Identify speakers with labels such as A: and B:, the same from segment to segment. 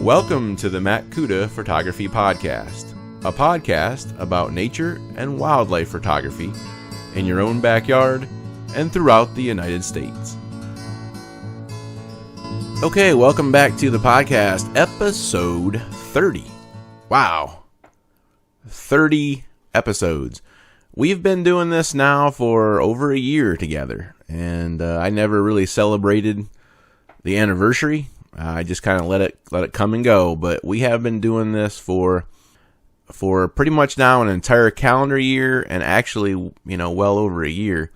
A: Welcome to the Cuda Photography Podcast, a podcast about nature and wildlife photography in your own backyard and throughout the United States. Okay, welcome back to the podcast, episode 30. Wow, 30 episodes. We've been doing this now for over a year together, and I never really celebrated the anniversary. I just kind of let it come and go. But we have been doing this for pretty much now an entire calendar year, and actually, well over a year.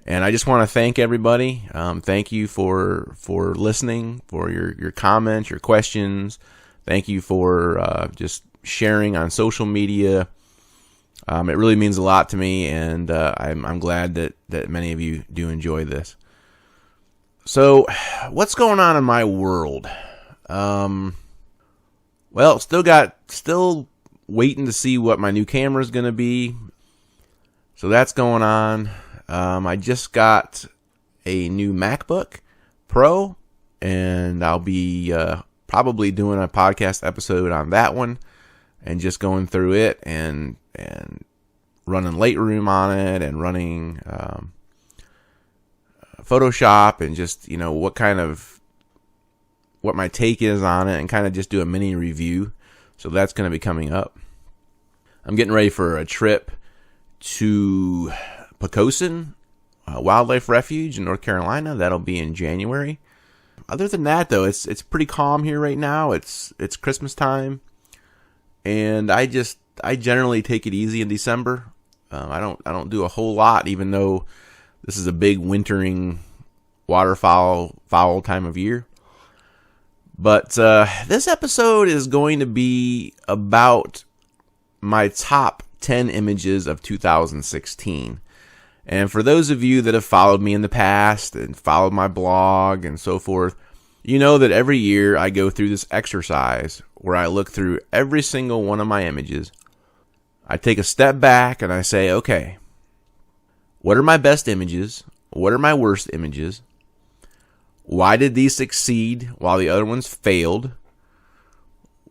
A: And I just want to thank everybody. Thank you for listening, for your comments, your questions. Thank you for just sharing on social media. It really means a lot to me, and I'm glad that many of you do enjoy this. So, what's going on in my world? Well, still waiting to see what my new camera is going to be. So that's going on. I just got a new MacBook Pro, and I'll be probably doing a podcast episode on that one, and just going through it and running Lightroom on it, and running Photoshop, and just what my take is on it, and kind of just do a mini review. So that's going to be coming up. I'm getting ready for a trip to Poquoson Wildlife Refuge in North Carolina. That'll be in January. Other than that, though, it's pretty calm here right now. It's Christmas time, and I generally take it easy in December. I don't do a whole lot, even though this is a big wintering waterfowl time of year. But this episode is going to be about my top 10 images of 2016. And for those of you that have followed me in the past and followed my blog and so forth, you know that every year I go through this exercise where I look through every single one of my images. I take a step back and I say, okay, what are my best images? What are my worst images? Why did these succeed while the other ones failed?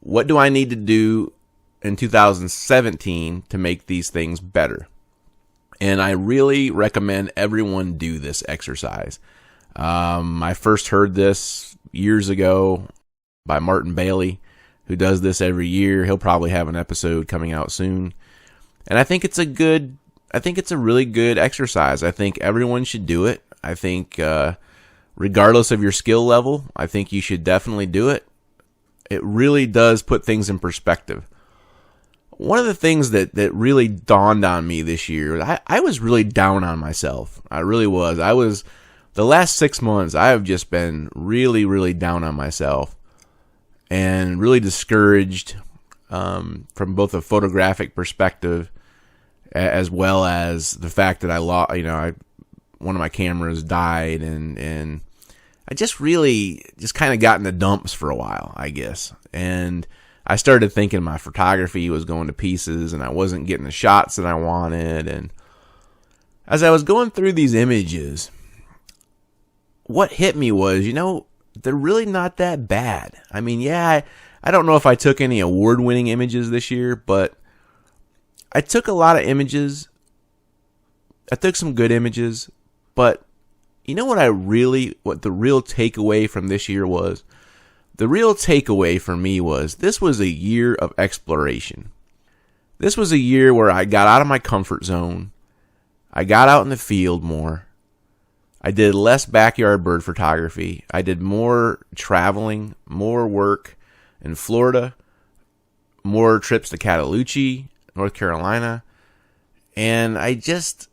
A: What do I need to do in 2017 to make these things better? And I really recommend everyone do this exercise. I first heard this years ago by Martin Bailey, who does this every year. He'll probably have an episode coming out soon. And I think it's a really good exercise. I think everyone should do it. I think, regardless of your skill level, I think you should definitely do it. It really does put things in perspective. One of the things that really dawned on me this year, I was really down on myself. I really was. The last 6 months, I have just been really, really down on myself and really discouraged from both a photographic perspective as well as the fact that I lost, one of my cameras died, and I just kind of got in the dumps for a while, I guess. And I started thinking my photography was going to pieces, and I wasn't getting the shots that I wanted. And as I was going through these images, what hit me was, they're really not that bad. I mean, yeah, I don't know if I took any award-winning images this year, but I took a lot of images. I took some good images, but you know what the real takeaway from this year was? The real takeaway for me was this was a year of exploration. This was a year where I got out of my comfort zone. I got out in the field more. I did less backyard bird photography. I did more traveling, more work in Florida, more trips to Cataloochee, North Carolina, and I just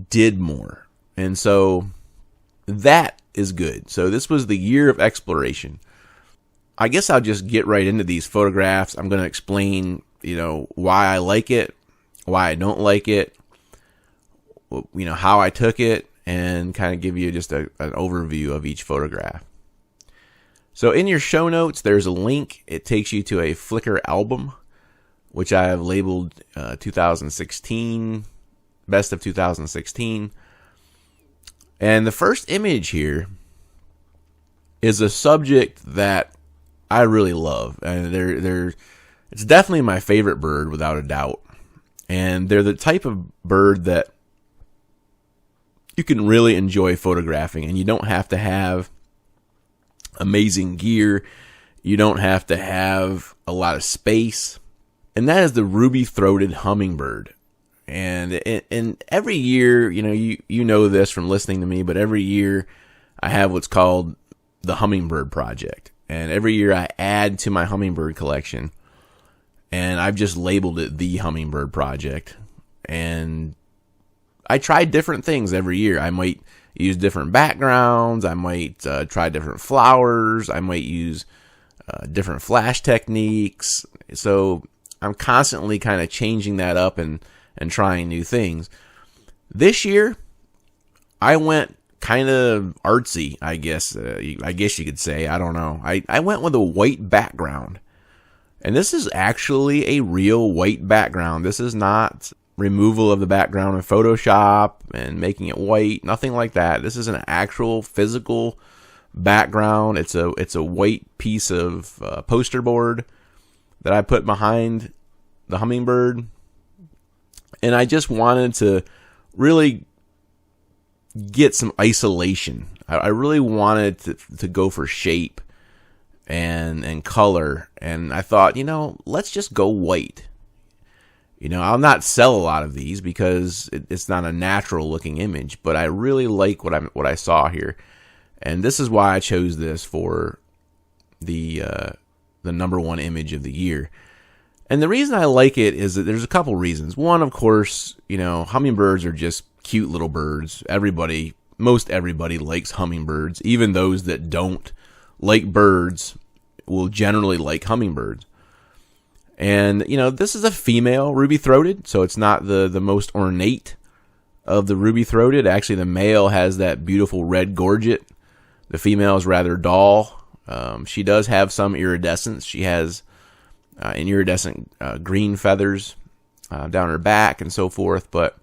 A: did more. And so that is good. So this was the year of exploration. I guess I'll just get right into these photographs. I'm going to explain, why I like it, why I don't like it, how I took it, and kind of give you just an overview of each photograph. So in your show notes, there's a link. It takes you to a Flickr album, which I have labeled 2016, best of 2016. And the first image here is a subject that I really love. And it's definitely my favorite bird without a doubt. And they're the type of bird that you can really enjoy photographing, and you don't have to have amazing gear. You don't have to have a lot of space. And that is the ruby-throated hummingbird. And every year, you know this from listening to me, but every year I have what's called the Hummingbird Project. And every year I add to my hummingbird collection. And I've just labeled it the Hummingbird Project. And I try different things every year. I might use different backgrounds. I might try different flowers. I might use different flash techniques. So I'm constantly kind of changing that up and trying new things. This year, I went kind of artsy, I guess. I guess you could say. I don't know. I went with a white background. And this is actually a real white background. This is not removal of the background in Photoshop and making it white. Nothing like that. This is an actual physical background. It's a white piece of poster board that I put behind the hummingbird. And I just wanted to really get some isolation. I really wanted to go for shape and color. And I thought, let's just go white. I'll not sell a lot of these because it's not a natural looking image, but I really like what I saw here. And this is why I chose this for the number one image of the year. And the reason I like it is that there's a couple reasons. One, of course, hummingbirds are just cute little birds. Most everybody likes hummingbirds. Even those that don't like birds will generally like hummingbirds. And, this is a female ruby-throated, so it's not the most ornate of the ruby-throated. Actually, the male has that beautiful red gorget. The female is rather dull. She does have some iridescence. She has iridescent green feathers down her back and so forth, but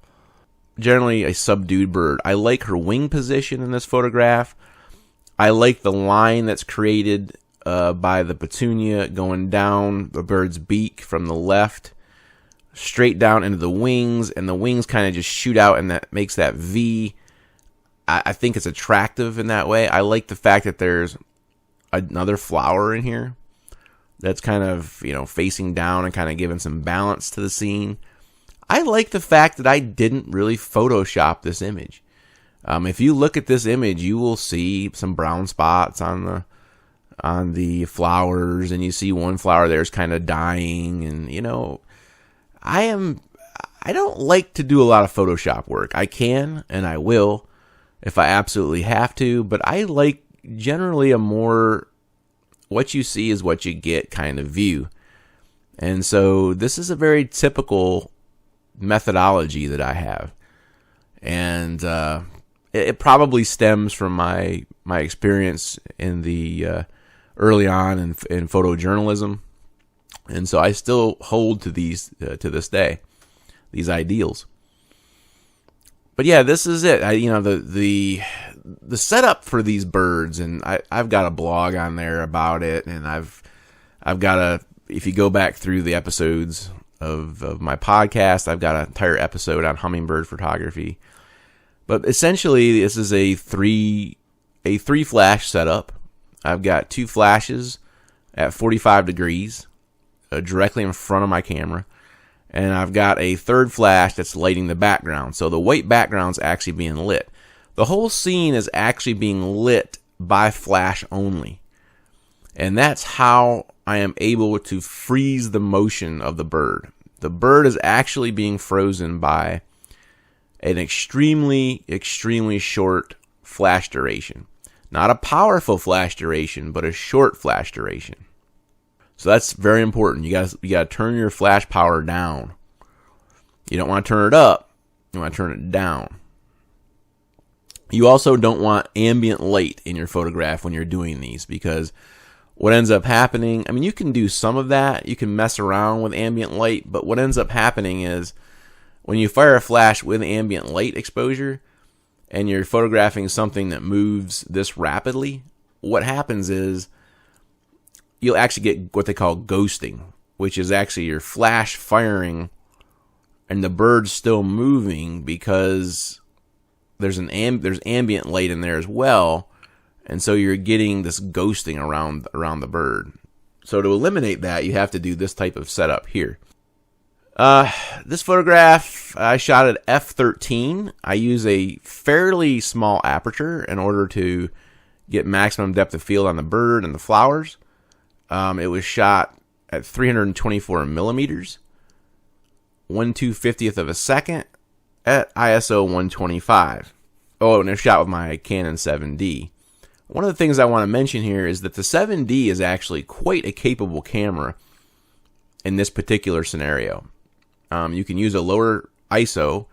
A: generally a subdued bird. I like her wing position in this photograph. I like the line that's created by the petunia going down the bird's beak from the left straight down into the wings, and the wings kind of just shoot out, and that makes that V. I think it's attractive in that way. I like the fact that there's another flower in here that's kind of, facing down and kind of giving some balance to the scene. I like the fact that I didn't really Photoshop this image. If you look at this image, you will see some brown spots on the flowers, and you see one flower there's kind of dying, and I don't like to do a lot of Photoshop work. I can and I will if I absolutely have to, but I like generally a more what you see is what you get kind of view. And so this is a very typical methodology that I have. And it probably stems from my experience in the early on in photojournalism. And so I still hold to these to this day, these ideals. But yeah, this is it. The setup for these birds, and I've got a blog on there about it, and I've got if you go back through the episodes of my podcast, I've got an entire episode on hummingbird photography. But essentially, this is a three flash setup. I've got 2 flashes at 45 degrees directly in front of my camera. And I've got a third flash that's lighting the background. So the white background's actually being lit. The whole scene is actually being lit by flash only. And that's how I am able to freeze the motion of the bird. The bird is actually being frozen by an extremely, extremely short flash duration. Not a powerful flash duration, but a short flash duration. So that's very important. You got to turn your flash power down. You don't want to turn it up. You want to turn it down. You also don't want ambient light in your photograph when you're doing these, because what ends up happening, you can do some of that. You can mess around with ambient light, but what ends up happening is when you fire a flash with ambient light exposure and you're photographing something that moves this rapidly, what happens is you'll actually get what they call ghosting, which is actually your flash firing and the bird's still moving because there's ambient light in there as well, and so you're getting this ghosting around the bird. So to eliminate that, you have to do this type of setup here. This photograph I shot at f13. I use a fairly small aperture in order to get maximum depth of field on the bird and the flowers. It was shot at 324 millimeters, 1/250th of a second at ISO 125. Oh, and it's shot with my Canon 7D. One of the things I want to mention here is that the 7D is actually quite a capable camera in this particular scenario. You can use a lower ISO,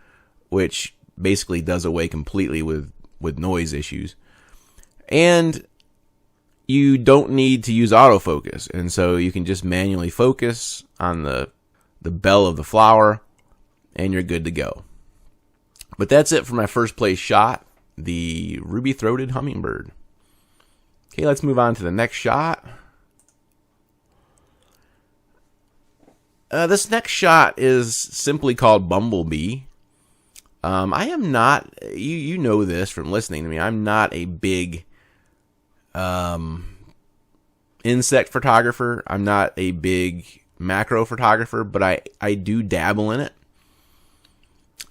A: which basically does away completely with noise issues. And you don't need to use autofocus, and so you can just manually focus on the bell of the flower, and you're good to go. But that's it for my first place shot, the ruby-throated hummingbird. Okay, let's move on to the next shot. This next shot is simply called Bumblebee. I am not, you know this from listening to me, I'm not a big insect photographer. I'm not a big macro photographer, but I do dabble in it.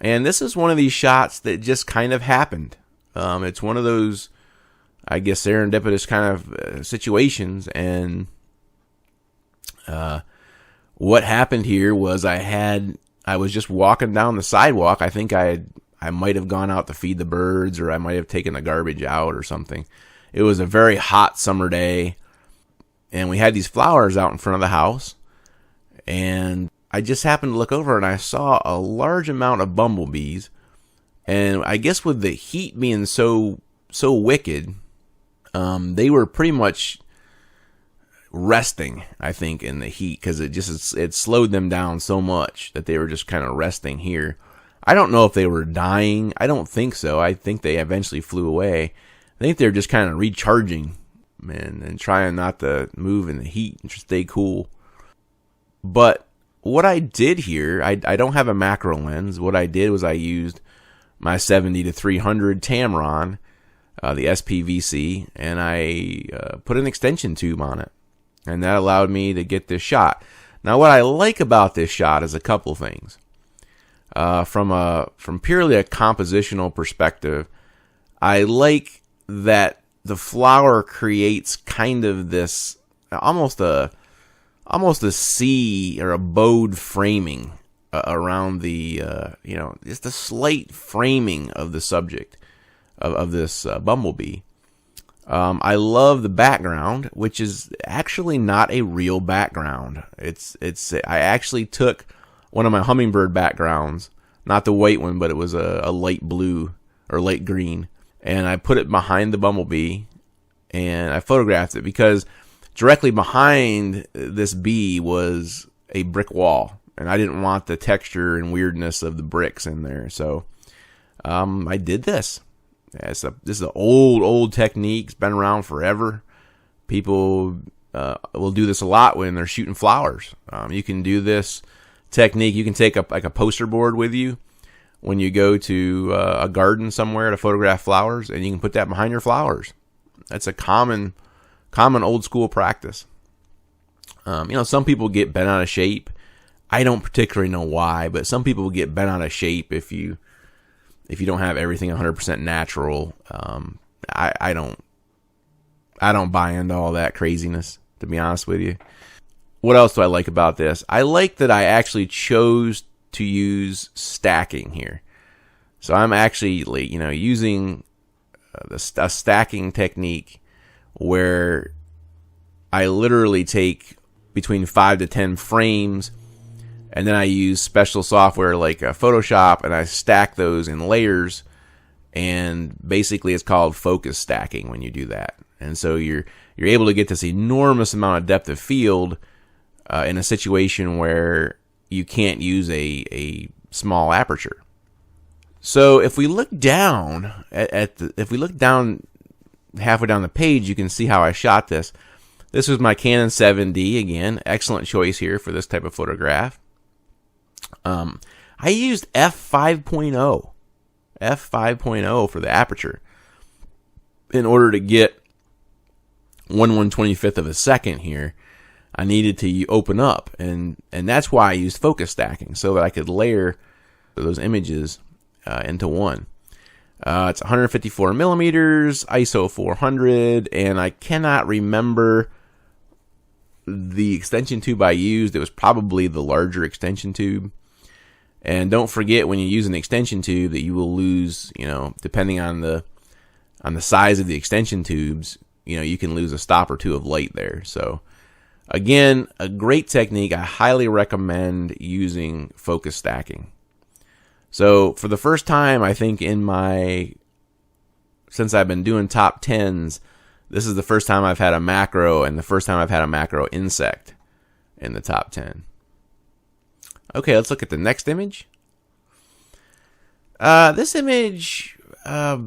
A: And this is one of these shots that just kind of happened. It's one of those, I guess, serendipitous kind of situations. And what happened here was I was just walking down the sidewalk. I think I might have gone out to feed the birds, or I might have taken the garbage out or something. It was a very hot summer day, and we had these flowers out in front of the house, and I just happened to look over and I saw a large amount of bumblebees. And I guess with the heat being so wicked, they were pretty much resting, I think, in the heat, because it slowed them down so much that they were just kind of resting here. I don't know if they were dying. I don't think so. I think they eventually flew away. I think they're just kind of recharging, and trying not to move in the heat and just stay cool. But what I did here, I don't have a macro lens. What I did was I used my 70-300 Tamron, the SPVC, and I put an extension tube on it. And that allowed me to get this shot. Now, what I like about this shot is a couple things. From purely a compositional perspective, I like that the flower creates kind of this almost a C or a bowed framing around the just a slight framing of the subject of this bumblebee. I love the background, which is actually not a real background. I actually took one of my hummingbird backgrounds, not the white one, but it was a light blue or light green, and I put it behind the bumblebee, and I photographed it because directly behind this bee was a brick wall, and I didn't want the texture and weirdness of the bricks in there, so I did this. This is an old technique. It's been around forever. People will do this a lot when they're shooting flowers. You can do this technique. You can take a poster board with you when you go to a garden somewhere to photograph flowers, and you can put that behind your flowers. That's a common old school practice. Some people get bent out of shape. I don't particularly know why, but some people get bent out of shape if you don't have everything 100% natural. I don't buy into all that craziness, to be honest with you. What else do I like about this? I like that I actually chose to use stacking here. So I'm actually, using a stacking technique where I literally take between 5 to 10 frames, and then I use special software like Photoshop, and I stack those in layers, and basically it's called focus stacking when you do that. And so you're able to get this enormous amount of depth of field in a situation where you can't use a small aperture. So if we look down if we look down halfway down the page, you can see how I shot this. This was my Canon 7D again. Excellent choice here for this type of photograph. I used f5.0 for the aperture in order to get 1/125th of a second here. I needed to open up, and that's why I used focus stacking, so that I could layer those images into one. It's 154 millimeters, ISO 400, and I cannot remember the extension tube I used. It was probably the larger extension tube. And don't forget, when you use an extension tube, that you will lose, depending on the size of the extension tubes, you can lose a stop or two of light there. So again, a great technique. I highly recommend using focus stacking. So for the first time, I think since I've been doing top 10s, this is the first time I've had a macro, and the first time I've had a macro insect in the top 10. Okay, let's look at the next image. This image, I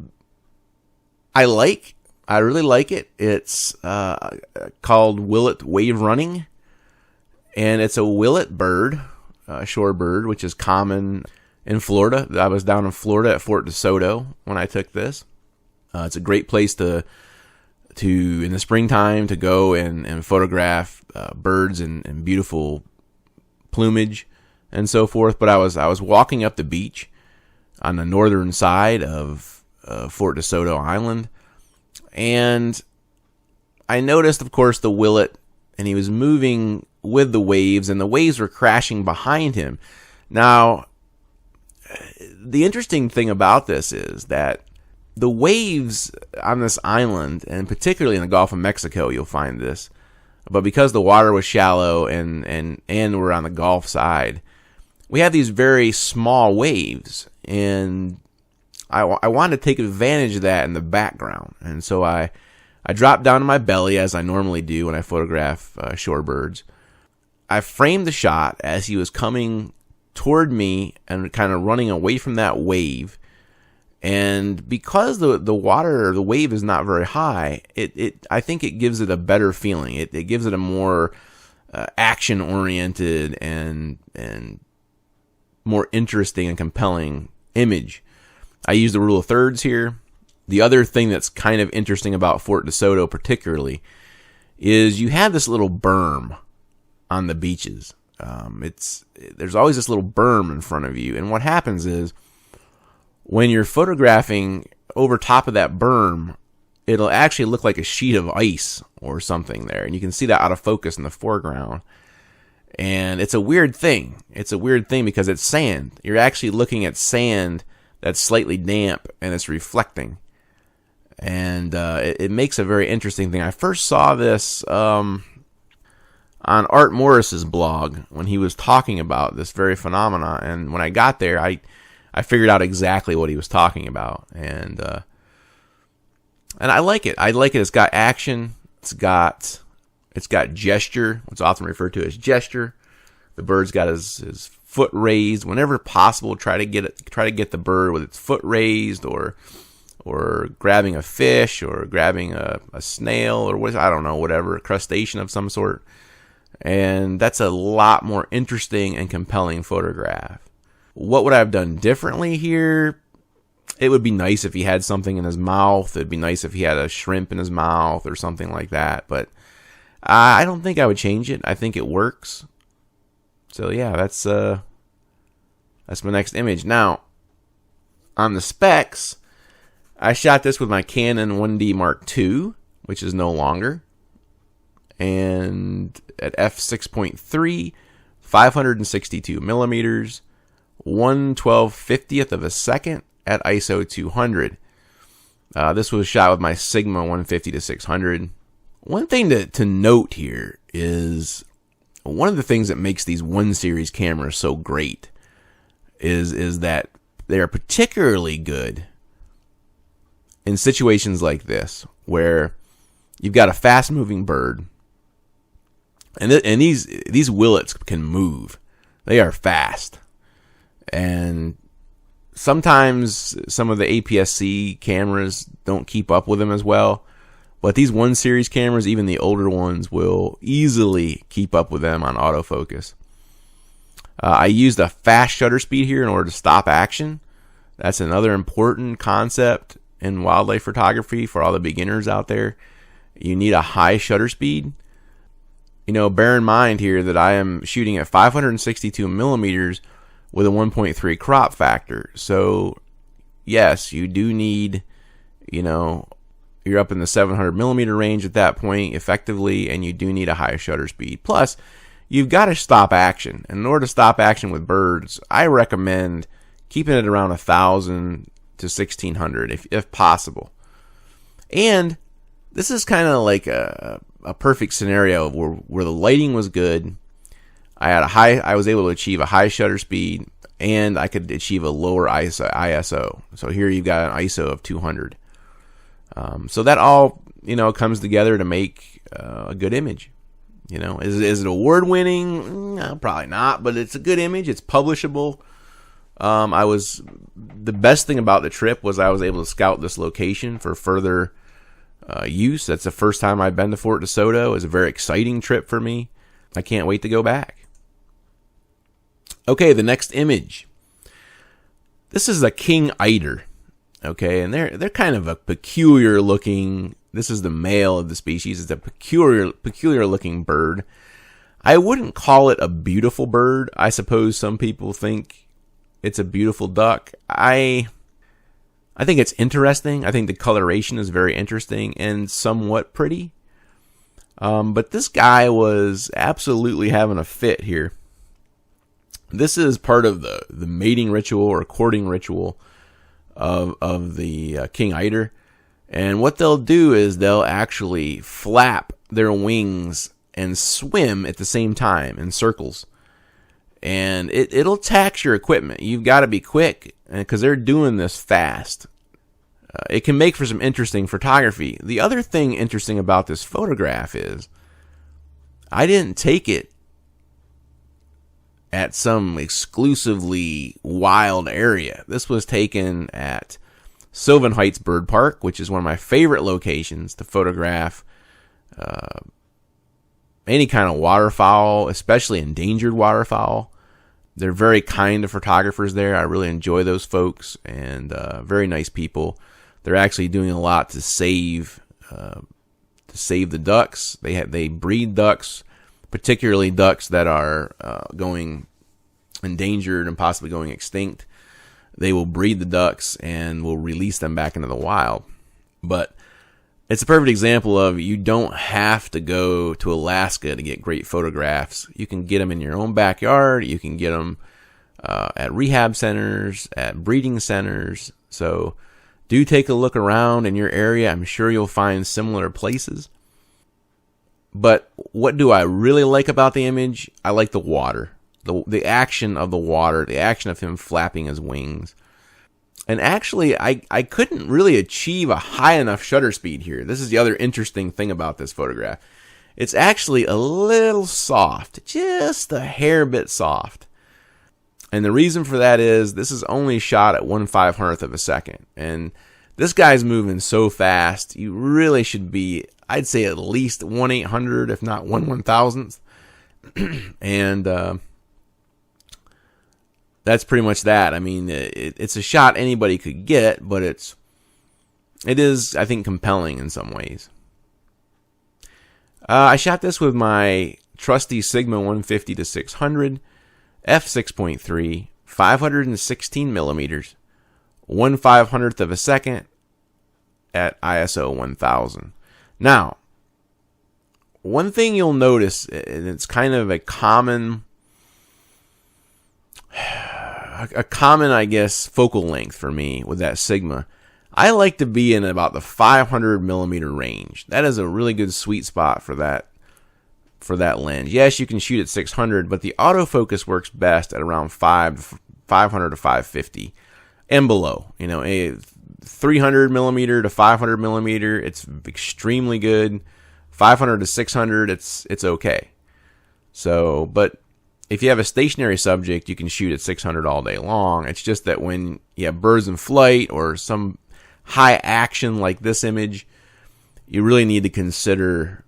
A: really like it. It's called Willet Wave Running, and it's a willet bird, shorebird, which is common in Florida. I was down in Florida at Fort DeSoto when I took this. It's a great place to in the springtime to go and photograph birds and beautiful plumage and so forth. But I was walking up the beach on the northern side of Fort DeSoto Island, and I noticed, of course, the willet, and he was moving with the waves, and the waves were crashing behind him. Now, the interesting thing about this is that the waves on this island, and particularly in the Gulf of Mexico, you'll find this, but because the water was shallow and we're on the Gulf side, we have these very small waves, and I wanted to take advantage of that in the background. And so I dropped down to my belly, as I normally do when I photograph shorebirds. I framed the shot as he was coming toward me and kind of running away from that wave. And because the water or the wave is not very high, I think it gives it a better feeling. It gives it a more action oriented and more interesting and compelling image. I use the rule of thirds here. The other thing that's kind of interesting about Fort DeSoto particularly is you have this little berm on the beaches. There's always this little berm in front of you, and what happens is, when you're photographing over top of that berm, it'll actually look like a sheet of ice or something there. And you can see that out of focus in the foreground. And it's a weird thing. It's a weird thing because it's sand. You're actually looking at sand that's slightly damp and it's reflecting. And it makes a very interesting thing. I first saw this on Art Morris's blog when he was talking about this very phenomena. And when I got there, I figured out exactly what he was talking about, and I like it. I like it. It's got action. It's got gesture. What's often referred to as gesture. The bird's got his foot raised whenever possible. Try to get the bird with its foot raised, or grabbing a fish, or grabbing a snail, or whatever, a crustacean of some sort. And that's a lot more interesting and compelling photograph. What would I have done differently here? It would be nice if he had something in his mouth. It'd be nice if he had a shrimp in his mouth or something like that. But I don't think I would change it. I think it works. So yeah, that's my next image. Now, on the specs, I shot this with my Canon 1D Mark II, which is no longer, and at f6.3, 562 millimeters. 1/1250th of a second at ISO 200. This was shot with my Sigma 150-600. One thing to note here is one of the things that makes these 1 series cameras so great is that they are particularly good in situations like this, where you've got a fast moving bird, and these willets can move. They are fast. And sometimes some of the APS-C cameras don't keep up with them as well. But these 1 series cameras, even the older ones, will easily keep up with them on autofocus. I used a fast shutter speed here in order to stop action. That's another important concept in wildlife photography for all the beginners out there. You need a high shutter speed. Bear in mind here that I am shooting at 562 millimeters with a 1.3 crop factor. So, yes, you do need, you're up in the 700 millimeter range at that point effectively, and you do need a high shutter speed. Plus, you've got to stop action. And in order to stop action with birds, I recommend keeping it around 1,000 to 1,600 if possible. And this is kind of like a perfect scenario where the lighting was good. I was able to achieve a high shutter speed, and I could achieve a lower ISO. So here you've got an ISO of 200. So that all comes together to make a good image. Is it award winning? No, probably not, but it's a good image. It's publishable. The best thing about the trip was I was able to scout this location for further use. That's the first time I've been to Fort DeSoto. It was a very exciting trip for me. I can't wait to go back. Okay, the next image. This is a king eider. Okay, and they're kind of a peculiar looking. This is the male of the species. It's a peculiar looking bird. I wouldn't call it a beautiful bird. I suppose some people think it's a beautiful duck. I think it's interesting. I think the coloration is very interesting and somewhat pretty. But this guy was absolutely having a fit here. This is part of the mating ritual or courting ritual of the king eider. And what they'll do is they'll actually flap their wings and swim at the same time in circles. And it'll tax your equipment. You've got to be quick because they're doing this fast. It can make for some interesting photography. The other thing interesting about this photograph is I didn't take it at some exclusively wild area. This was taken at Sylvan Heights Bird Park, which is one of my favorite locations to photograph any kind of waterfowl, especially endangered waterfowl. They're very kind to photographers there. I really enjoy those folks, and very nice people. They're actually doing a lot to save the ducks. They breed ducks, particularly ducks that are going endangered and possibly going extinct. They will breed the ducks and will release them back into the wild. But it's a perfect example of you don't have to go to Alaska to get great photographs. You can get them in your own backyard. You can get them at rehab centers, at breeding centers. So do take a look around in your area. I'm sure you'll find similar places. But what do I really like about the image? I like the water. The action of the water, the action of him flapping his wings. And actually, I couldn't really achieve a high enough shutter speed here. This is the other interesting thing about this photograph. It's actually a little soft, just a hair bit soft. And the reason for that is this is only shot at 1/500th of a second. And this guy's moving so fast, you really should be, I'd say, at least 1/800, if not 1/1000th. And that's pretty much that. I mean, it's a shot anybody could get, but it is, I think, compelling in some ways. I shot this with my trusty Sigma 150-600, f6.3, 516 millimeters, 1/500th of a second at ISO 1000. Now, one thing you'll notice, and it's kind of a common, I guess, focal length for me with that Sigma. I like to be in about the 500 millimeter range. That is a really good sweet spot for that lens. Yes, you can shoot at 600, but the autofocus works best at around 500 to 550 and below. A 300 millimeter to 500 millimeter, it's extremely good. 500 to 600, it's okay. So, but if you have a stationary subject, you can shoot at 600 all day long. It's just that when you have birds in flight or some high action like this image, you really need to consider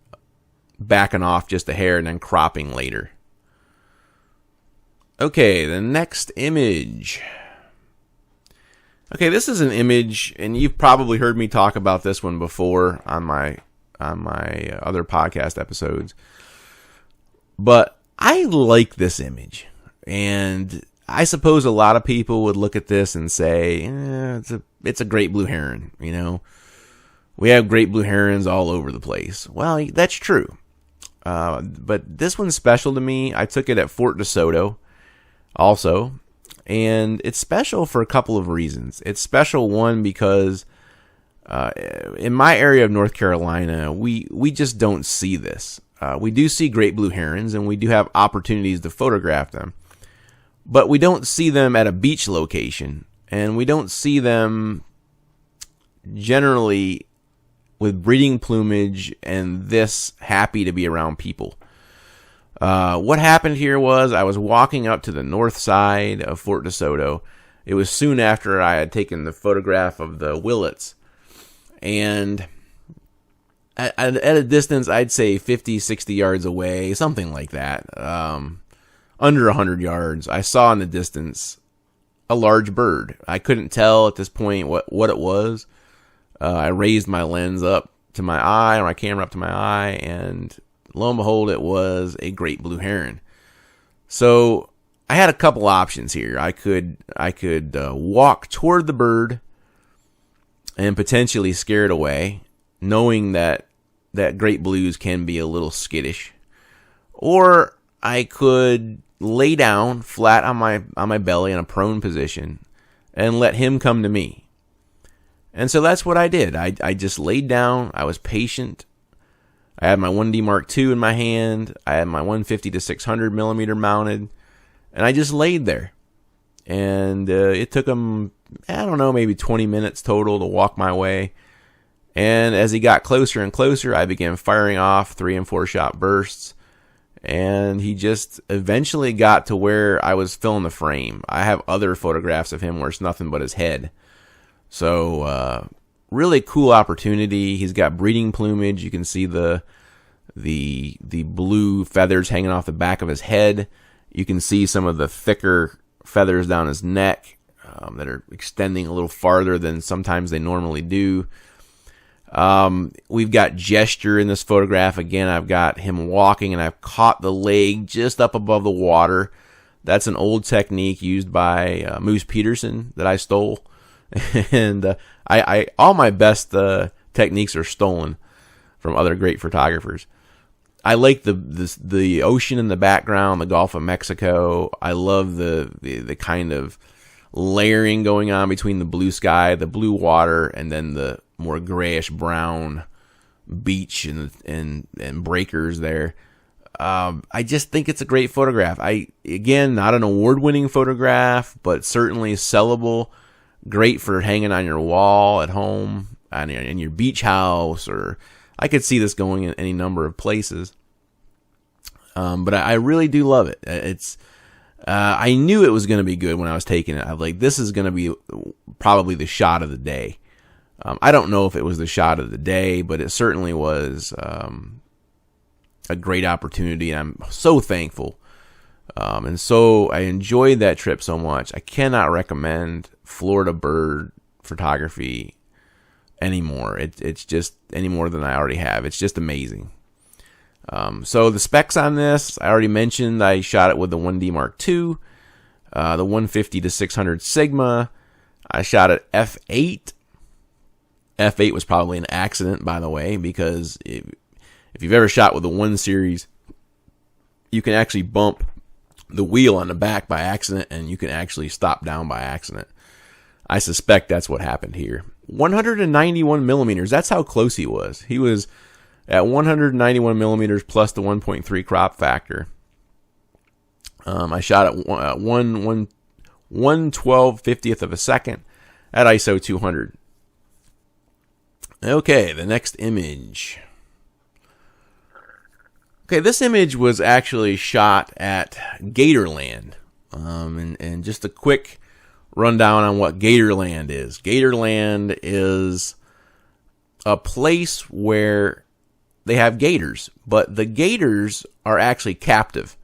A: backing off just a hair and then cropping later. Okay, the next image. Okay, this is an image, and you've probably heard me talk about this one before on my other podcast episodes. But I like this image, and I suppose a lot of people would look at this and say, it's a great blue heron, you know. We have great blue herons all over the place. Well, that's true. But this one's special to me. I took it at Fort DeSoto also, and it's special for a couple of reasons. It's special, one, because in my area of North Carolina, we just don't see this. We do see great blue herons, and we do have opportunities to photograph them. But we don't see them at a beach location, and we don't see them generally with breeding plumage and this happy to be around people. What happened here was I was walking up to the north side of Fort DeSoto. It was soon after I had taken the photograph of the willets. And at a distance, I'd say 50, 60 yards away, something like that, under 100 yards, I saw in the distance a large bird. I couldn't tell at this point what it was. I raised my lens up to my eye, or my camera up to my eye, and lo and behold, it was a great blue heron. So I had a couple options here. I could walk toward the bird and potentially scare it away, knowing that great blues can be a little skittish, or I could lay down flat on my belly in a prone position and let him come to me. And so that's what I did. I just laid down. I was patient. I had my 1D Mark II in my hand. I had my 150 to 600 millimeter mounted, and I just laid there. And it took him, I don't know, maybe 20 minutes total to walk my way. And as he got closer and closer, I began firing off 3 and 4 shot bursts. And he just eventually got to where I was filling the frame. I have other photographs of him where it's nothing but his head. So, really cool opportunity. He's got breeding plumage. You can see the blue feathers hanging off the back of his head. You can see some of the thicker feathers down his neck that are extending a little farther than sometimes they normally do. We've got gesture in this photograph. Again, I've got him walking, and I've caught the leg just up above the water. That's an old technique used by Moose Peterson that I stole. And I all my best techniques are stolen from other great photographers. I like the ocean in the background, the Gulf of Mexico. I love the kind of layering going on between the blue sky, the blue water, and then the more grayish brown beach and breakers there. I just think it's a great photograph. Again, not an award-winning photograph, but certainly sellable. Great for hanging on your wall at home, in your beach house, or I could see this going in any number of places. But I really do love it. It's I knew it was going to be good when I was taking it. I was like, this is going to be probably the shot of the day. I don't know if it was the shot of the day, but it certainly was a great opportunity, and I'm so thankful. And so I enjoyed that trip so much. I cannot recommend Florida bird photography anymore. It's just any more than I already have. It's just amazing. So the specs on this, I already mentioned I shot it with the 1D Mark II, the 150 to 600 Sigma. I shot at f8. F8 was probably an accident, by the way, because if you've ever shot with the 1 series, you can actually bump the wheel on the back by accident, and you can actually stop down by accident. I suspect that's what happened here. 191 millimeters, that's how close he was. He was at 191 millimeters plus the 1.3 crop factor. I shot at 1/12/50th of a second at ISO 200. Okay, the next image. Okay, this image was actually shot at Gatorland. And just a quick rundown on what Gatorland is. Gatorland is a place where they have gators, but the gators are actually captive.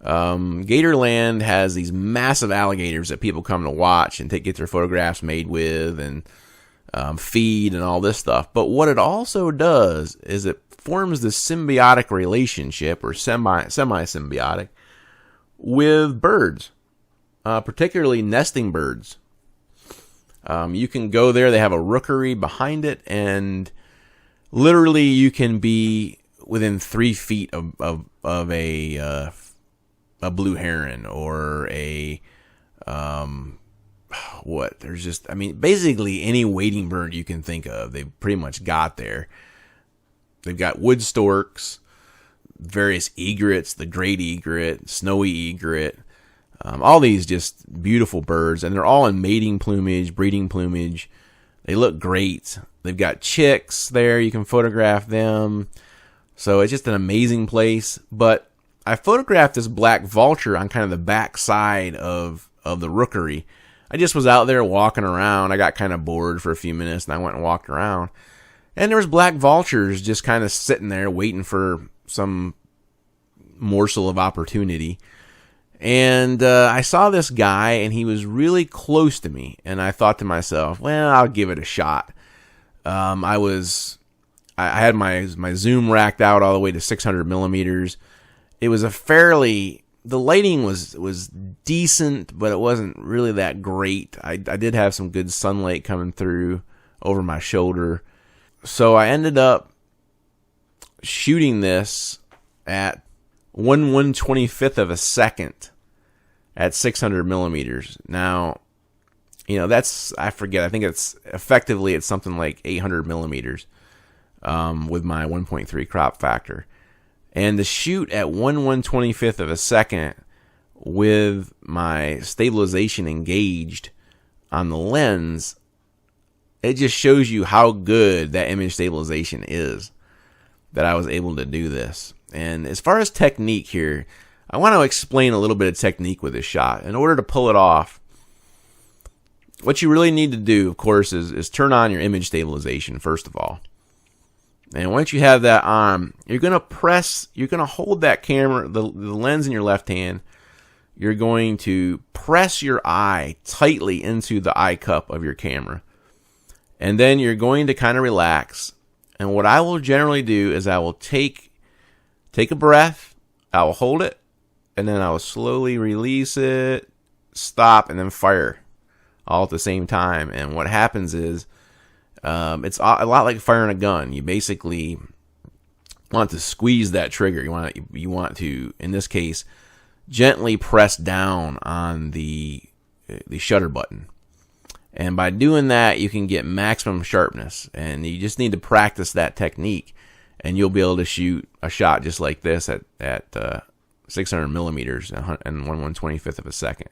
A: Gatorland has these massive alligators that people come to watch and get their photographs made with and feed and all this stuff. But what it also does is it forms this symbiotic relationship, or semi-symbiotic, with birds, particularly nesting birds. You can go there. They have a rookery behind it, and literally you can be within 3 feet of a blue heron or a basically any wading bird you can think of. They've pretty much got there. They've got wood storks, various egrets, the great egret, snowy egret, all these just beautiful birds, and they're all in mating plumage, breeding plumage. They look great. They've got chicks there. You can photograph them. So it's just an amazing place. But I photographed this black vulture on kind of the back side of the rookery. I just was out there walking around. I got kind of bored for a few minutes, and I went and walked around. And there was black vultures just kind of sitting there waiting for some morsel of opportunity. And I saw this guy, and he was really close to me. And I thought to myself, well, I'll give it a shot. I had my zoom racked out all the way to 600 millimeters. It was the lighting was decent, but it wasn't really that great. I did have some good sunlight coming through over my shoulder. So I ended up shooting this at 1/125th of a second at 600 millimeters. Now, I forget. I think it's something like 800 millimeters with my 1.3 crop factor. And to shoot at 1/125th of a second with my stabilization engaged on the lens, it just shows you how good that image stabilization is, that I was able to do this. And as far as technique here, I want to explain a little bit of technique with this shot. In order to pull it off, what you really need to do, of course, is turn on your image stabilization, first of all. And once you have that on, you're going to hold that camera, the lens in your left hand. You're going to press your eye tightly into the eye cup of your camera. And then you're going to kind of relax. And what I will generally do is I will take a breath, I will hold it, and then I will slowly release it, stop, and then fire all at the same time. And what happens is, it's a lot like firing a gun. You basically want to squeeze that trigger. You want to, in this case, gently press down on the shutter button. And by doing that, you can get maximum sharpness. And you just need to practice that technique, and you'll be able to shoot a shot just like this at 600 millimeters and 1/125th of a second.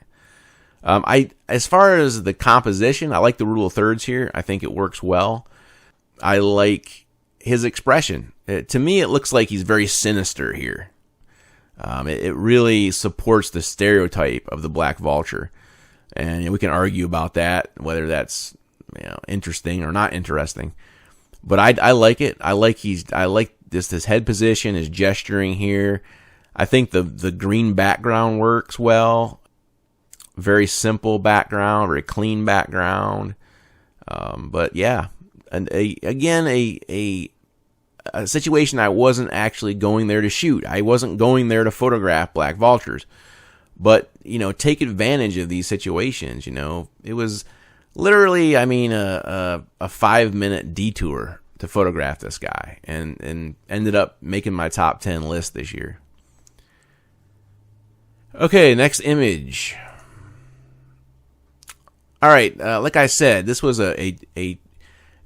A: As far as the composition, I like the rule of thirds here. I think it works well. I like his expression. To me, it looks like he's very sinister here. It really supports the stereotype of the black vulture. And we can argue about that, whether that's interesting or not interesting. But I like it. I like his head position, his gesturing here. I think the green background works well. Very simple background, very clean background. But yeah, and a situation I wasn't actually going there to shoot. I wasn't going there to photograph black vultures. But, take advantage of these situations. It was literally, a 5-minute detour to photograph this guy, and ended up making my top 10 list this year. Okay, next image. All right, like I said, this was an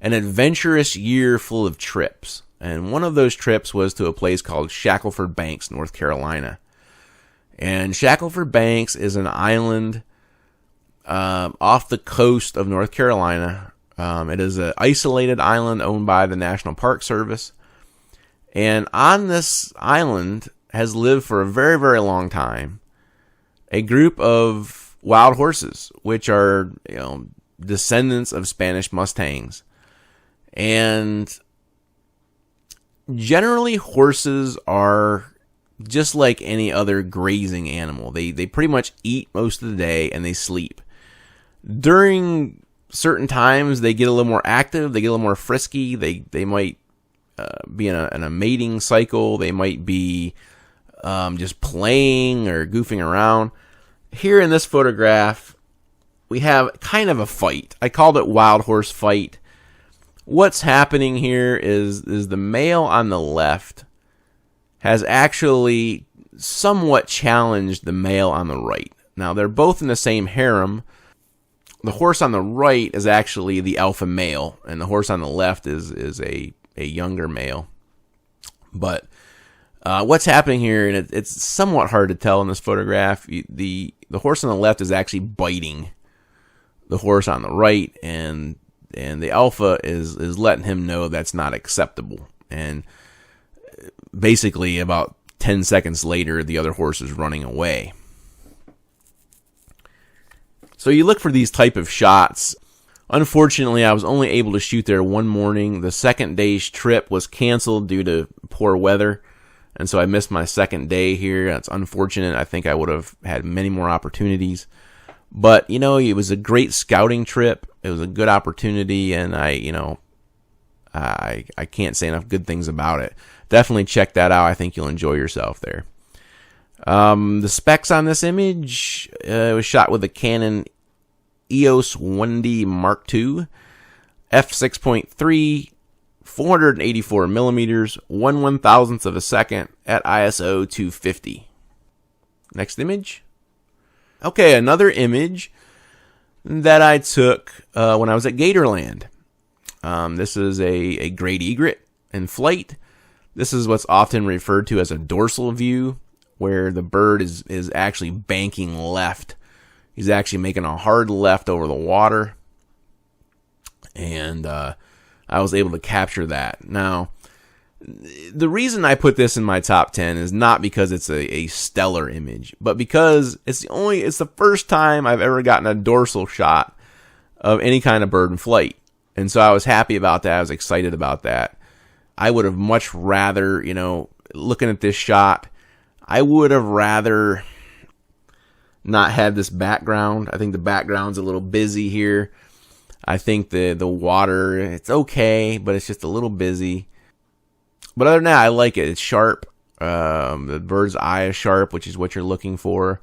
A: adventurous year full of trips, and one of those trips was to a place called Shackelford Banks, North Carolina. And Shackelford Banks is an island off the coast of North Carolina. It is an isolated island owned by the National Park Service. And on this island has lived for a very, very long time a group of wild horses, which are descendants of Spanish Mustangs. And generally, horses are just like any other grazing animal. They pretty much eat most of the day and they sleep. During certain times, they get a little more active. They get a little more frisky. They might be in a mating cycle. They might be just playing or goofing around. Here in this photograph, we have kind of a fight. I called it wild horse fight. What's happening here is the male on the left has actually somewhat challenged the male on the right. Now, they're both in the same harem. The horse on the right is actually the alpha male, and the horse on the left is a younger male. But what's happening here, and it's somewhat hard to tell in this photograph, the horse on the left is actually biting the horse on the right, and the alpha is letting him know that's not acceptable. And basically about 10 seconds later, the other horse is running away. So you look for these type of shots. Unfortunately, I was only able to shoot there one morning. The second day's trip was canceled due to poor weather, and so I missed my second day here. That's unfortunate. I think I would have had many more opportunities. But, you know, it was a great scouting trip. It was a good opportunity, and I can't say enough good things about it. Definitely check that out. I think you'll enjoy yourself there. The specs on this image, it was shot with the Canon EOS 1D Mark II, f6.3, 484 millimeters, 1/1000th of a second at ISO 250. Next image. Okay, another image that I took when I was at Gatorland. This is a great egret in flight. This is what's often referred to as a dorsal view, where the bird is actually banking left. He's actually making a hard left over the water. And I was able to capture that. Now, the reason I put this in my top 10 is not because it's a stellar image, but because it's the first time I've ever gotten a dorsal shot of any kind of bird in flight. And so I was happy about that. I was excited about that. I would have much rather, looking at this shot, I would have rather not had this background. I think the background's a little busy here. I think the water, it's okay, but it's just a little busy. But other than that, I like it. It's sharp. The bird's eye is sharp, which is what you're looking for.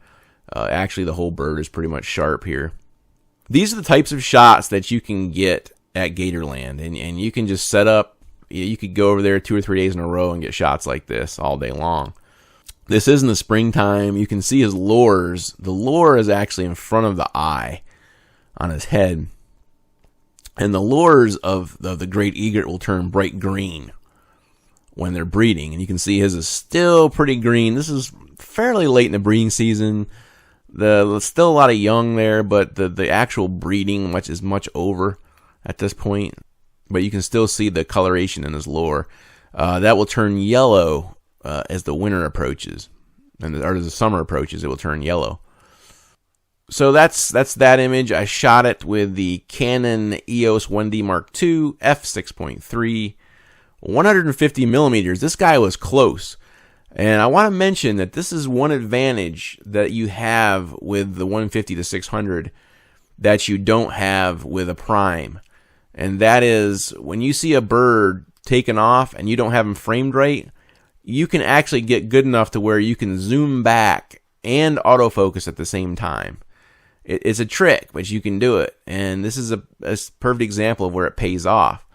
A: Actually, the whole bird is pretty much sharp here. These are the types of shots that you can get at Gatorland, and you can just set up. You could go over there 2 or 3 days in a row and get shots like this all day long. This is in the springtime. You can see his lures. The lure is actually in front of the eye on his head. And the lures of the great egret will turn bright green when they're breeding. And you can see his is still pretty green. This is fairly late in the breeding season. There's still a lot of young there, but the actual breeding is much over at this point. But you can still see the coloration in his lure. That will turn yellow as the winter approaches, or as the summer approaches. It will turn yellow. So that's that image. I shot it with the Canon EOS 1D Mark II f6.3, 150 millimeters. This guy was close. And I want to mention that this is one advantage that you have with the 150 to 600 that you don't have with a prime. And that is, when you see a bird taken off and you don't have him framed right, you can actually get good enough to where you can zoom back and autofocus at the same time. It's a trick, but you can do it. And this is a perfect example of where it pays off.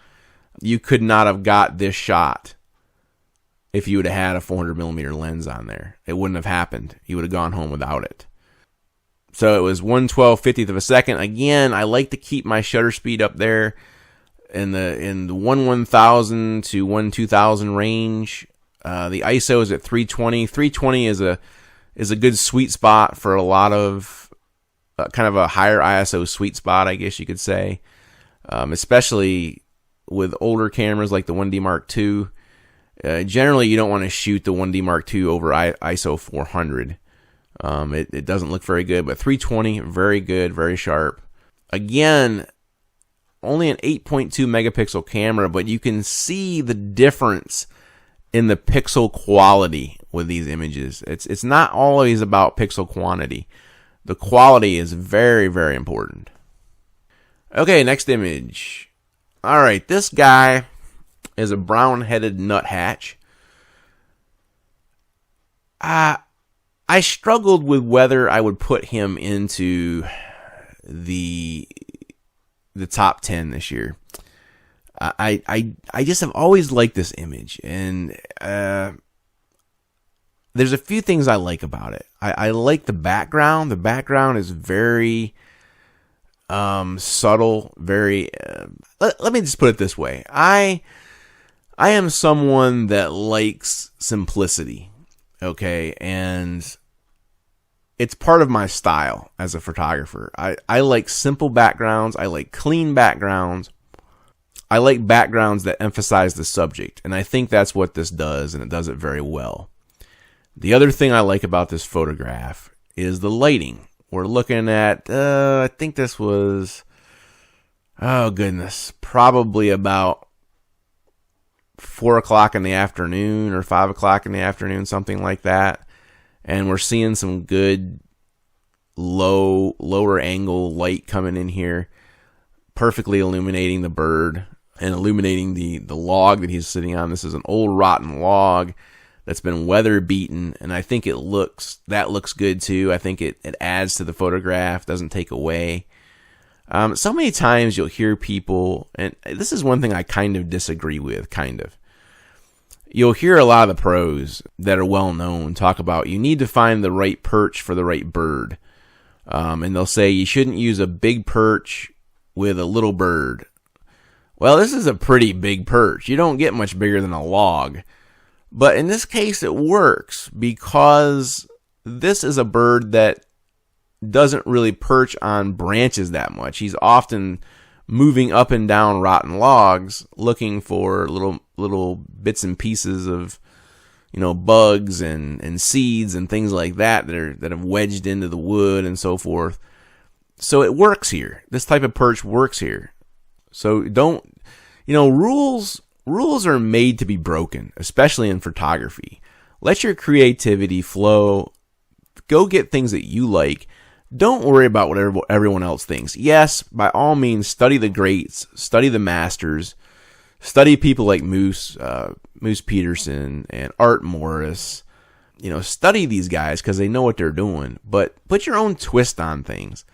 A: You could not have got this shot if you would have had a 400 millimeter lens on there. It wouldn't have happened. You would have gone home without it. So it was 1/12/50th of a second. Again, I like to keep my shutter speed up there in the 1/1000 to 1/2000 range. The ISO is at 320. 320 is a good sweet spot for a lot of kind of a higher ISO sweet spot, I guess you could say. Especially with older cameras like the 1D Mark II. Generally, you don't want to shoot the 1D Mark II over ISO 400. It doesn't look very good, but 320, very good, very sharp. Again, only an 8.2 megapixel camera, but you can see the difference in the pixel quality with these images. It's not always about pixel quantity. The quality is very, very important. Okay, next image. All right, this guy is a brown-headed nuthatch. I struggled with whether I would put him into the top 10 this year. I just have always liked this image, and there's a few things I like about it. I like the background. The background is very subtle, very let me just put it this way. I am someone that likes simplicity, okay? And it's part of my style as a photographer. I like simple backgrounds. I like clean backgrounds. I like backgrounds that emphasize the subject, and I think that's what this does, and it does it very well. The other thing I like about this photograph is the lighting. We're looking at, I think this was, oh goodness, probably about 4 o'clock in the afternoon or 5 o'clock in the afternoon, something like that. And we're seeing some good lower angle light coming in here, perfectly illuminating the bird and illuminating the log that he's sitting on. This is an old rotten log that's been weather beaten, and I think that looks good too. I think it adds to the photograph, doesn't take away. So many times you'll hear people, and this is one thing I kind of disagree with, You'll hear a lot of the pros that are well known talk about you need to find the right perch for the right bird. And they'll say you shouldn't use a big perch with a little bird. Well, this is a pretty big perch. You don't get much bigger than a log. But in this case, it works because this is a bird that doesn't really perch on branches that much. He's often moving up and down rotten logs looking for little bits and pieces of, bugs and seeds and things like that have wedged into the wood and so forth. So it works here. This type of perch works here. So rules are made to be broken, especially in photography. Let your creativity flow. Go get things that you like. Don't worry about what everyone else thinks. Yes, by all means, study the greats, study the masters, study people like Moose Peterson and Art Morris. Study these guys because they know what they're doing. But put your own twist on things.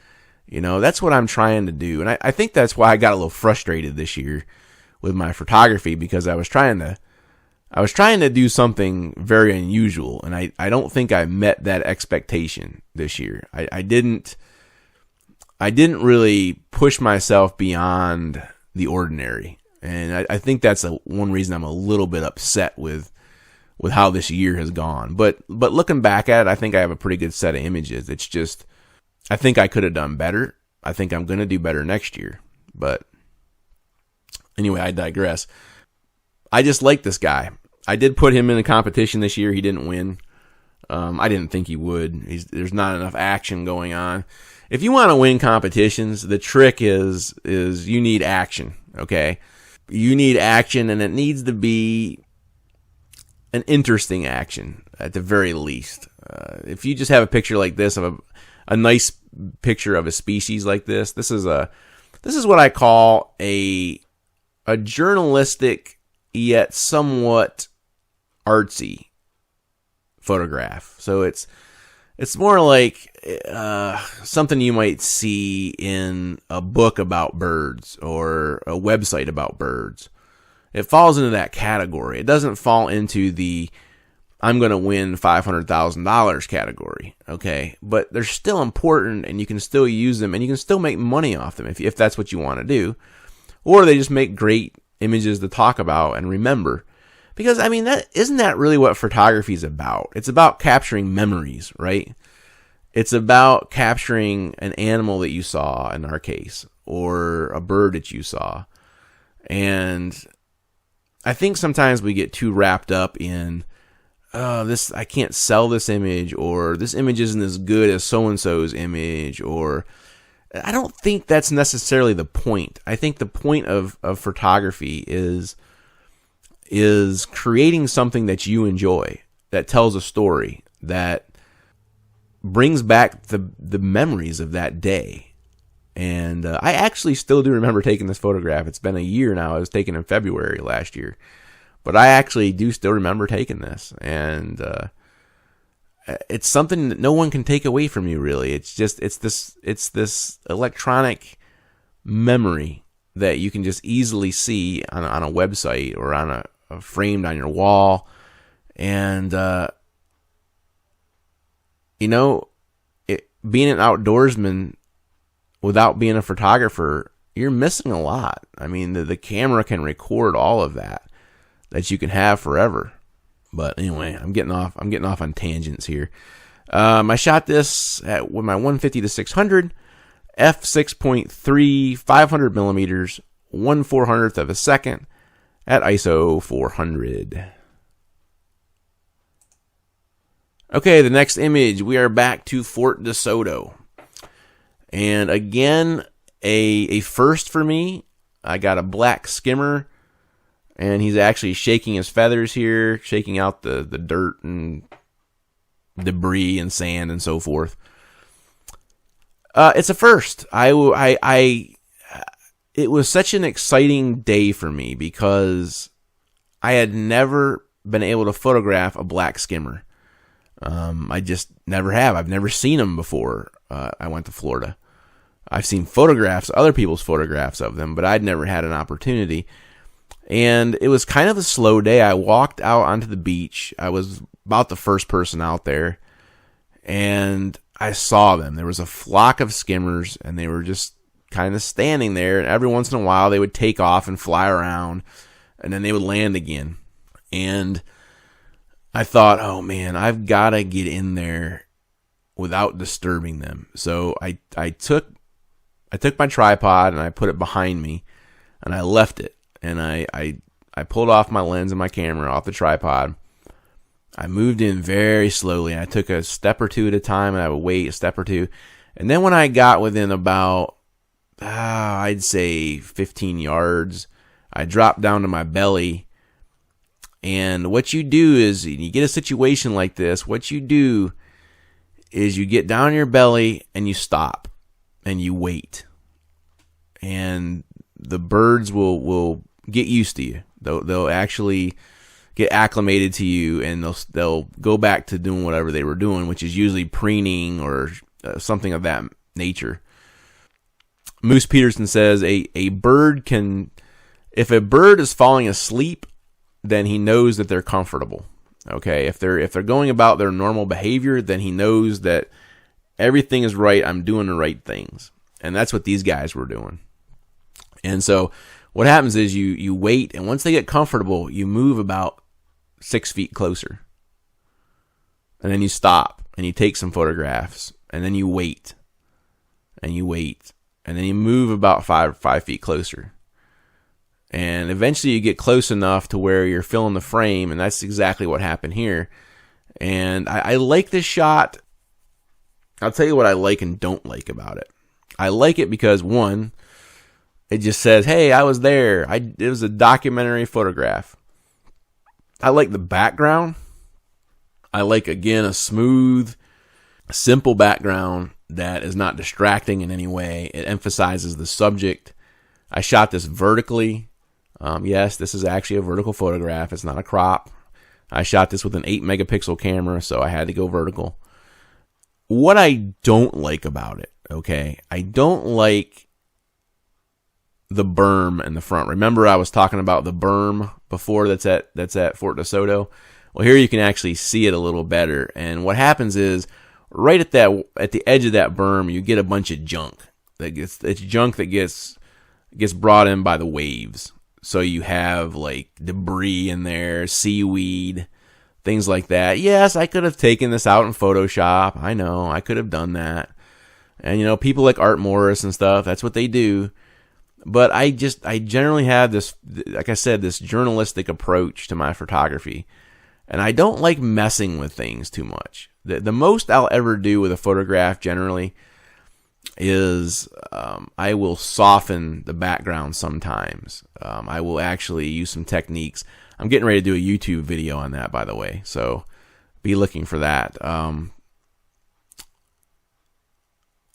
A: That's what I'm trying to do. And I think that's why I got a little frustrated this year with my photography, because I was trying to do something very unusual, and I don't think I met that expectation this year. I didn't really push myself beyond the ordinary, and I think that's one reason I'm a little bit upset with how this year has gone. But looking back at it, I think I have a pretty good set of images. It's just I think I could have done better. I think I'm going to do better next year. But anyway, I digress. I just like this guy. I did put him in a competition this year. He didn't win. I didn't think he would. There's not enough action going on. If you want to win competitions, the trick is you need action, okay? You need action, and it needs to be an interesting action at the very least. If you just have a picture like this of a nice picture of a species like this, this is what I call a journalistic yet somewhat artsy photograph. So it's more like something you might see in a book about birds or a website about birds. It falls into that category. It doesn't fall into the I'm going to win $500,000 category, okay? But they're still important, and you can still use them, and you can still make money off them if that's what you want to do. Or they just make great images to talk about and remember. Because, isn't that really what photography is about? It's about capturing memories, right? It's about capturing an animal that you saw, in our case, or a bird that you saw. And I think sometimes we get too wrapped up in, I can't sell this image, or this image isn't as good as so-and-so's image, or I don't think that's necessarily the point. I think the point of photography is creating something that you enjoy, that tells a story, that brings back the memories of that day. And I actually still do remember taking this photograph. It's been a year now. It was taken in February last year. But I actually do still remember taking this. And it's something that no one can take away from you, really. It's this electronic memory that you can just easily see on a website or on a framed on your wall. And, being an outdoorsman without being a photographer, you're missing a lot. I mean, the camera can record all of that you can have forever. But anyway, I'm getting off on tangents here. I shot this with my 150-600 f6.3 500 millimeters 1/400th of a second at ISO 400. Okay, the next image, we are back to Fort DeSoto. And again, a first for me. I got a black skimmer, and he's actually shaking his feathers here, shaking out the dirt and debris and sand and so forth. It's a first. It was such an exciting day for me because I had never been able to photograph a black skimmer. I just never have. I've never seen them before. I went to Florida. I've seen photographs, other people's photographs of them, but I'd never had an opportunity. And it was kind of a slow day. I walked out onto the beach. I was about the first person out there, and I saw them. There was a flock of skimmers, and they were just kind of standing there. And every once in a while, they would take off and fly around, and then they would land again. And I thought, oh man, I've got to get in there without disturbing them. So I took my tripod and I put it behind me, and I left it. And I pulled off my lens and my camera off the tripod. I moved in very slowly. I took a step or two at a time, and I would wait a step or two. And then when I got within about, I'd say 15 yards, I dropped down to my belly. And what you do is, you get a situation like this, what you do is you get down on your belly and you stop and you wait. And the birds will get used to you. They'll actually get acclimated to you, and they'll go back to doing whatever they were doing, which is usually preening or something of that nature. Moose Peterson says a bird can, if a bird is falling asleep, then he knows that they're comfortable. Okay, if they're going about their normal behavior, then he knows that everything is right. I'm doing the right things, and that's what these guys were doing. And so what happens is you wait, and once they get comfortable, you move about 6 feet closer. And then you stop, and you take some photographs, and then you wait, and you wait, and then you move about 5 feet closer. And eventually you get close enough to where you're filling the frame, and that's exactly what happened here. And I like this shot. I'll tell you what I like and don't like about it. I like it because, one, it just says, hey, I was there. It was a documentary photograph. I like the background. I like, again, a smooth, simple background that is not distracting in any way. It emphasizes the subject. I shot this vertically. Yes, this is actually a vertical photograph. It's not a crop. I shot this with an 8 megapixel camera, so I had to go vertical. What I don't like about it, okay, I don't like the berm in the front. Remember I was talking about the berm before that's at Fort DeSoto? Well, here you can actually see it a little better. And what happens is, right at the edge of that berm, you get a bunch of junk. It's junk that gets brought in by the waves. So you have like debris in there, seaweed, things like that. Yes, I could have taken this out in Photoshop. I know, I could have done that. And people like Art Morris and stuff, that's what they do. But I generally have this, like I said, this journalistic approach to my photography. And I don't like messing with things too much. The most I'll ever do with a photograph generally is I will soften the background sometimes. I will actually use some techniques. I'm getting ready to do a YouTube video on that, by the way, so be looking for that.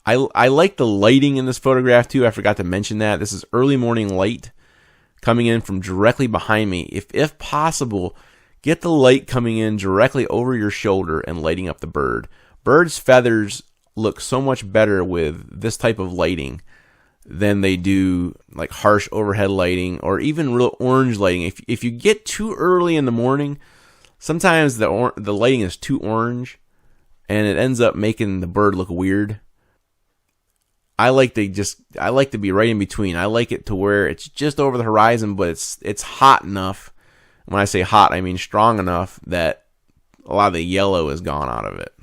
A: I like the lighting in this photograph too. I forgot to mention that. This is early morning light coming in from directly behind me. If possible, get the light coming in directly over your shoulder and lighting up the bird. Birds' feathers look so much better with this type of lighting than they do like harsh overhead lighting or even real orange lighting. If you get too early in the morning, sometimes the lighting is too orange and it ends up making the bird look weird. I like to be right in between. I like it to where it's just over the horizon, but it's hot enough. When I say hot, I mean strong enough that a lot of the yellow is gone out of it.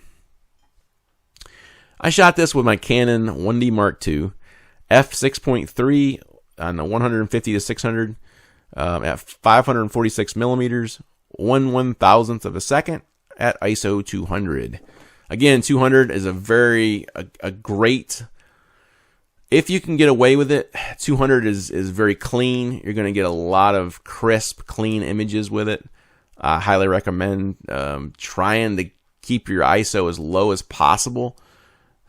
A: I shot this with my Canon 1D Mark II, f6.3 on the 150 to 600 at 546 millimeters, 1/1000th of a second at ISO 200. Again, 200 is a great. If you can get away with it, 200 is very clean. You're going to get a lot of crisp, clean images with it. I highly recommend trying to keep your ISO as low as possible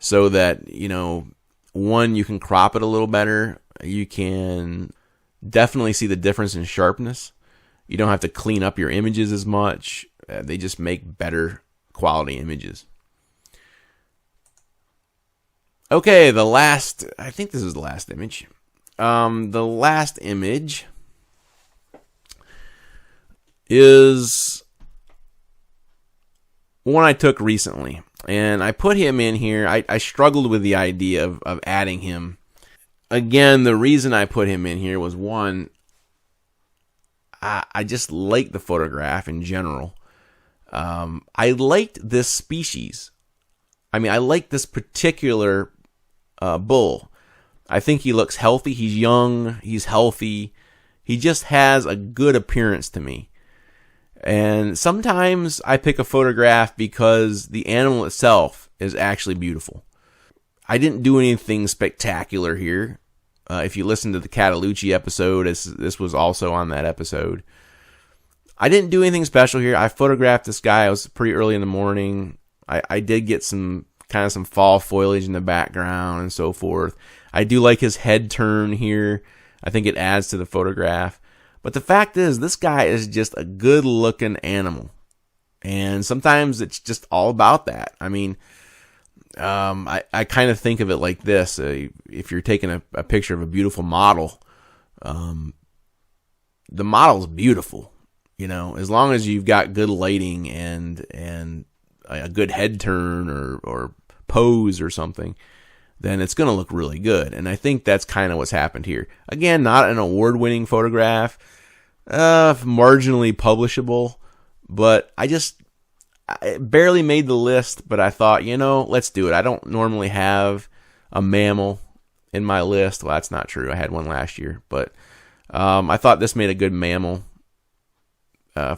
A: so that, one, you can crop it a little better. You can definitely see the difference in sharpness. You don't have to clean up your images as much. They just make better quality images. Okay, I think this is the last image. The last image is one I took recently. And I put him in here. I struggled with the idea of adding him. Again, the reason I put him in here was, one, I just liked the photograph in general. I liked this species. I mean, I like this particular bull. I think he looks healthy. He's young. He's healthy. He just has a good appearance to me. And sometimes I pick a photograph because the animal itself is actually beautiful. I didn't do anything spectacular here. If you listen to the Catalucci episode, this was also on that episode. I didn't do anything special here. I photographed this guy. It was pretty early in the morning. I did get some fall foliage in the background and so forth. I do like his head turn here. I think it adds to the photograph. But the fact is, this guy is just a good-looking animal. And sometimes it's just all about that. I mean, I kind of think of it like this. If you're taking a picture of a beautiful model, the model's beautiful. As long as you've got good lighting and a good head turn or pose or something, then it's going to look really good. And I think that's kind of what's happened here. Again, not an award-winning photograph, marginally publishable, but I barely made the list, but I thought, let's do it. I don't normally have a mammal in my list. Well, that's not true. I had one last year, but I thought this made a good mammal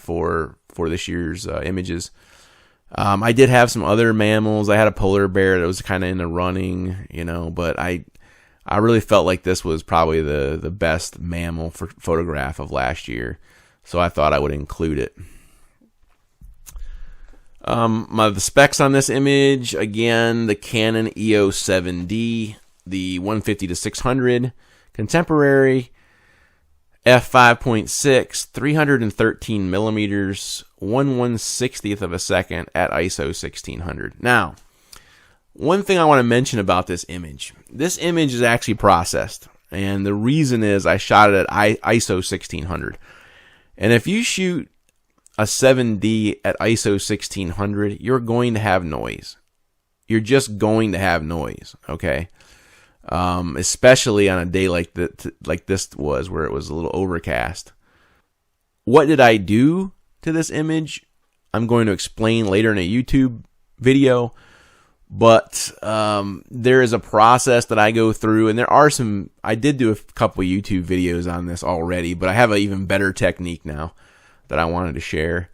A: for this year's images. I did have some other mammals. I had a polar bear that was kind of in the running, but I really felt like this was probably the best mammal photograph of last year, so I thought I would include it. The specs on this image, again, the Canon EOS 7D, the 150 to 600, contemporary, f5.6, 313 millimeters, 1/160th of a second at ISO 1600. Now, one thing I want to mention about this image is actually processed, and the reason is I shot it at ISO 1600. And if you shoot a 7D at ISO 1600, you're going to have noise. You're just going to have noise, okay? Especially on a day like this was, where it was a little overcast. What did I do to this image? I'm going to explain later in a YouTube video, but there is a process that I go through, and I did do a couple of YouTube videos on this already, but I have an even better technique now that I wanted to share.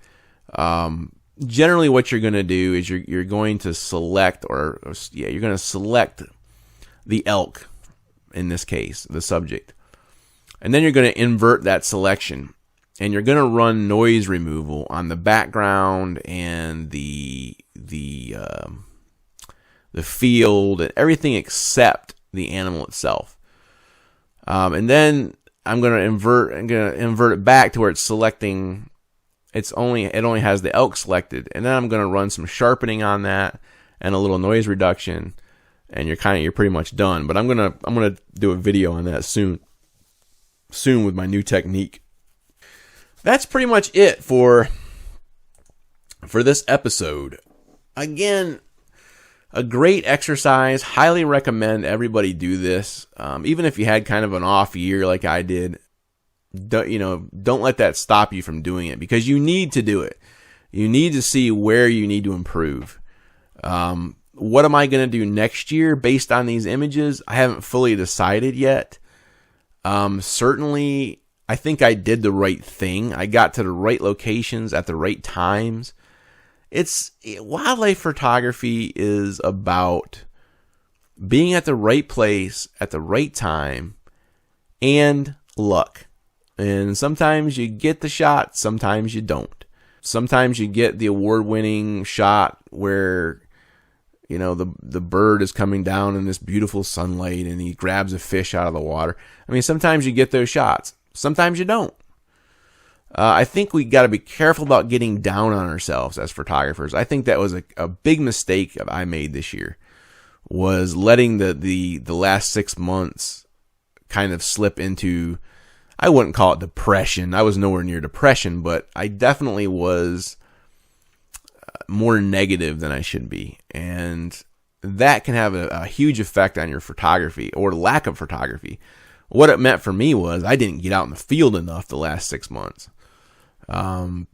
A: Generally what you're going to do is you're going to select, you're going to select the elk, in this case, the subject. And then you're going to invert that selection, and you're going to run noise removal on the background and the field and everything except the animal itself. And then I'm going to invert it back to where it's selecting. It only has the elk selected, and then I'm going to run some sharpening on that and a little noise reduction, and you're pretty much done. But I'm gonna do a video on that soon with my new technique. That's pretty much it for this episode. Again, a great exercise. Highly recommend everybody do this. Even if you had kind of an off year like I did, don't let that stop you from doing it, because you need to do it. You need to see where you need to improve. What am I going to do next year based on these images? I haven't fully decided yet. Certainly, I think I did the right thing. I got to the right locations at the right times. Wildlife photography is about being at the right place at the right time and luck. And sometimes you get the shot, sometimes you don't. Sometimes you get the award-winning shot where, the bird is coming down in this beautiful sunlight and he grabs a fish out of the water. I mean, sometimes you get those shots. Sometimes you don't. I think we got to be careful about getting down on ourselves as photographers. I think that was a big mistake I made this year, was letting the last 6 months kind of slip into, I wouldn't call it depression. I was nowhere near depression, but I definitely was more negative than I should be. And that can have a huge effect on your photography or lack of photography. What it meant for me was I didn't get out in the field enough the last 6 months. And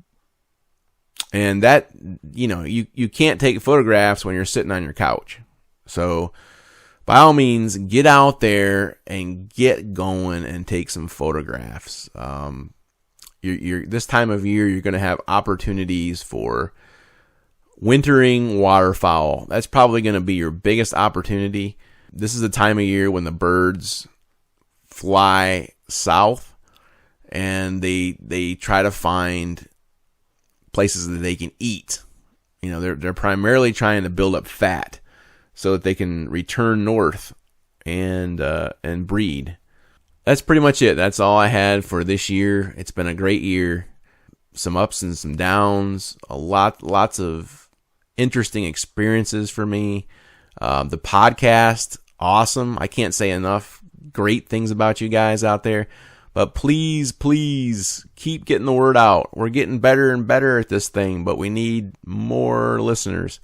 A: that, you can't take photographs when you're sitting on your couch. So by all means, get out there and get going and take some photographs. This time of year, you're going to have opportunities for wintering waterfowl. That's probably going to be your biggest opportunity. This is the time of year when the birds fly south and they try to find places that they can eat. They're primarily trying to build up fat so that they can return north and breed. That's pretty much it. That's all I had for this year. It's been a great year. Some ups and some downs. Lots of interesting experiences for me. The podcast, awesome. I can't say enough great things about you guys out there. But please keep getting the word out. We're getting better and better at this thing, but we need more listeners.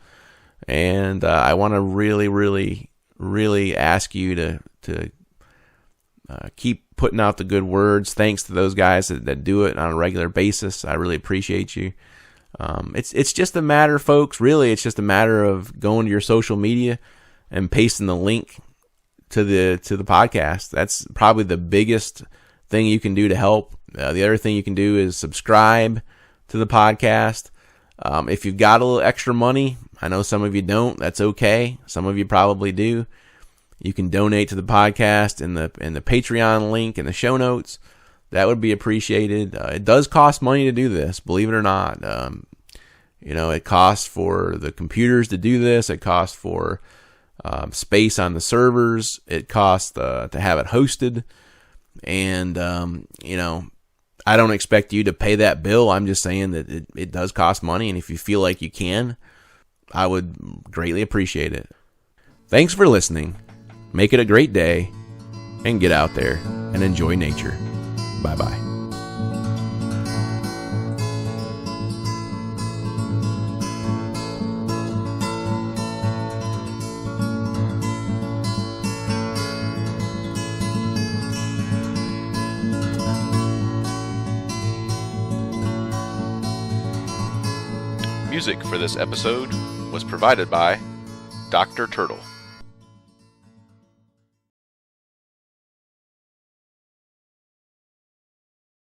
A: And I want to really, really, really ask you to keep putting out the good words. Thanks to those guys that do it on a regular basis. I really appreciate you. It's just a matter, folks. Really, it's just a matter of going to your social media and pasting the link to the podcast. That's probably the biggest thing you can do to help. The other thing you can do is subscribe to the podcast. If you've got a little extra money, I know some of you don't. That's okay. Some of you probably do. You can donate to the podcast in the Patreon link in the show notes. That would be appreciated. It does cost money to do this, believe it or not. It costs for the computers to do this. It costs for space on the servers. It costs to have it hosted. And, I don't expect you to pay that bill. I'm just saying that it does cost money. And if you feel like you can, I would greatly appreciate it. Thanks for listening. Make it a great day and get out there and enjoy nature. Bye-bye. Music for this episode was provided by Dr. Turtle.